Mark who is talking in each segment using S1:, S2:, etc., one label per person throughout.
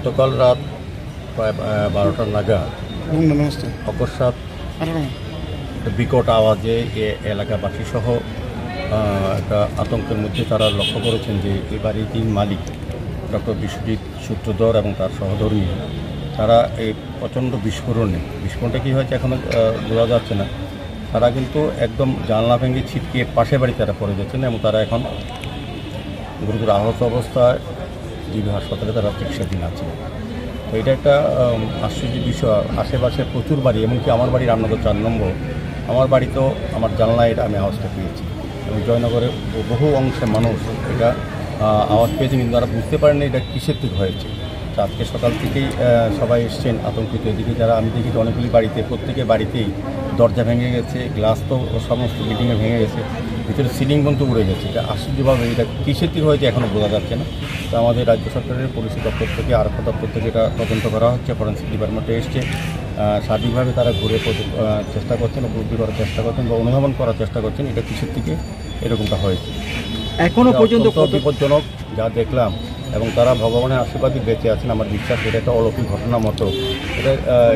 S1: গতকাল রাত প্রায় 12টা নাগাদ অকস্মাৎ বিকট আওয়াজে এলাকাবাসী সহ একটা আতঙ্কের মধ্যে তারা লক্ষ্য করেছেন যে এই বাড়ির তিন মালিক ডক্টর বিশ্বজিৎ সূত্রধর এবং তার সহধর্মী তারা এই প্রচণ্ড বিস্ফোরণটা কী হয়েছে এখনও বোঝা যাচ্ছে না। তারা কিন্তু একদম জানলা ভেঙে ছিটকে পাশের বাড়ি তারা পড়ে যাচ্ছেন এবং তারা এখন গুরুতর আহত অবস্থায় জিবি হাসপাতালে তারা চিকিৎসাধীন আছে। তো এটা একটা আশ্চর্যের বিষয়। আশেপাশে প্রচুর বাড়ি, এমনকি আমার বাড়ি রামনগর 4 নম্বর, আমার বাড়িতেও আমার জানলায় এটা আমি আওয়াজটা পেয়েছি এবং জয়নগরে বহু অংশে মানুষ এটা আওয়াজ পেয়েছে, কিন্তু তারা বুঝতে পারেনি এটা কিসের থেকে হয়েছে। আজকে সকাল থেকেই সবাই এসছেন আতঙ্কিত। এদিকে যারা আমি দেখি অনেকগুলি বাড়িতে প্রত্যেকের বাড়িতেই দরজা ভেঙে গেছে, গ্লাস তো সমস্ত বিল্ডিংয়ে ভেঙে গেছে, ভিতরে সিলিং পর্যন্ত উড়ে গেছে। এটা আশ্চর্যভাবে এটা কিসের থেকে হয়েছে এখনও বোঝা যাচ্ছে না। তো আমাদের রাজ্য সরকারের পুলিশ দপ্তর থেকে আরক্ষা দপ্তর থেকে এটা তদন্ত করা হচ্ছে, ফরেন্সিক ডিপার্টমেন্টে এসছে, সার্বিকভাবে তারা ঘুরে চেষ্টা করছেন, উপলব্ধি করার চেষ্টা করছেন বা অনুধাবন করার চেষ্টা করছেন এটা কিসের থেকে এরকমটা হয়েছে।
S2: এখনও পর্যন্ত
S1: বিপজ্জনক যা দেখলাম, এবং তারা ভগবানের আশীর্বাদই বেঁচে আছেন আমার বিশ্বাস। এটা একটা অলৌকিক ঘটনার মতো।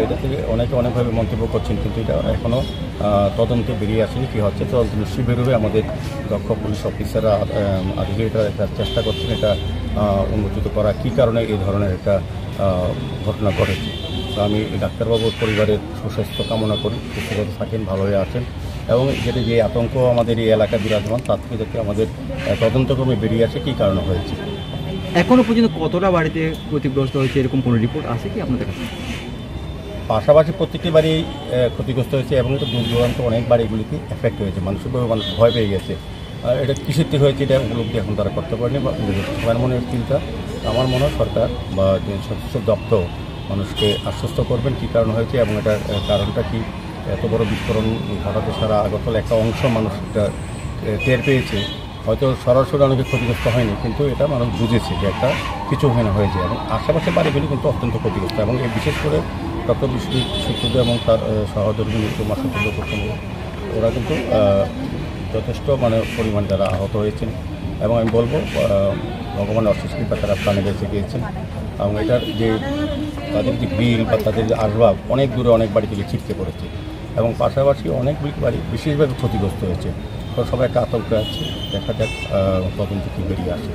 S1: এটা থেকে অনেকে অনেকভাবে মন্তব্য করছেন, কিন্তু এটা এখনও তদন্তে বেরিয়ে আসেনি কী হচ্ছে। তদন্ত নিশ্চয়ই বেরোবে। আমাদের দক্ষ পুলিশ অফিসাররা আধিকারিকরা একটা চেষ্টা করছেন এটা উন্মোচিত করা, কী কারণে এই ধরনের একটা ঘটনা ঘটেছে। তো আমি ডাক্তারবাবুর পরিবারের সুস্বাস্থ্য কামনা করি, সুস্থভাবে থাকেন, ভালো হয়ে আছেন, এবং যেটা যে আতঙ্ক আমাদের এই এলাকা বিরাজমান তার থেকে যাতে আমাদের তদন্তক্রমে বেরিয়ে আসে কী কারণে হয়েছে।
S2: এখনও পর্যন্ত কতটা বাড়িতে ক্ষতিগ্রস্ত হয়েছে এরকম কোনো রিপোর্ট আছে কি আপনাদের কাছে?
S1: পাশাপাশি প্রত্যেকটি বাড়ি ক্ষতিগ্রস্ত হয়েছে এবং এটা দূর দূরান্ত অনেক বাড়িগুলিতে এফেক্ট হয়েছে। মানুষ ভয় পেয়ে গেছে। এটা কিসের থেকে হয়েছে এটা উপলব্ধি এখন তারা করতে পারেনি বা সবার মনে চিন্তা। আমার মনে হয় সরকার বা যে সংশ্লিষ্ট দপ্তর মানুষকে আশ্বস্ত করবেন কী কারণ হয়েছে এবং এটার কারণটা কি। এত বড় বিস্ফোরণ ঘটাতে সারা আগরতলা একটা অংশ মানুষ এটা টের পেয়েছে। হয়তো সরাসরি অনেকে ক্ষতিগ্রস্ত হয়নি, কিন্তু এটা মানুষ বুঝেছে যে একটা কিছু হয়েছে এবং আশেপাশে বাড়িগুলি কিন্তু অত্যন্ত ক্ষতিগ্রস্ত। এবং এই বিশেষ করে ডক্টর বিশ্বজিৎ সূত্রধর এবং তার সহধর্মী কুমার সূত্রধর প্রথম ওরা কিন্তু যথেষ্ট পরিমাণে যারা আহত হয়েছেন এবং আমি বলবো ভগবানের অশেষ কৃপা তারা প্রাণে বেঁচে গিয়েছেন। এবং এটার যে তাদের যে বিল বা তাদের যে আসবাব অনেক দূরে অনেক বাড়ি থেকে ছিটকে পড়েছে এবং পাশাপাশি অনেকগুলি বাড়ি বিশেষভাবে ক্ষতিগ্রস্ত হয়েছে। তো সবাই একটা আতঙ্ক আছে, দেখা যাক তদন্ত কি বেরিয়ে আসে।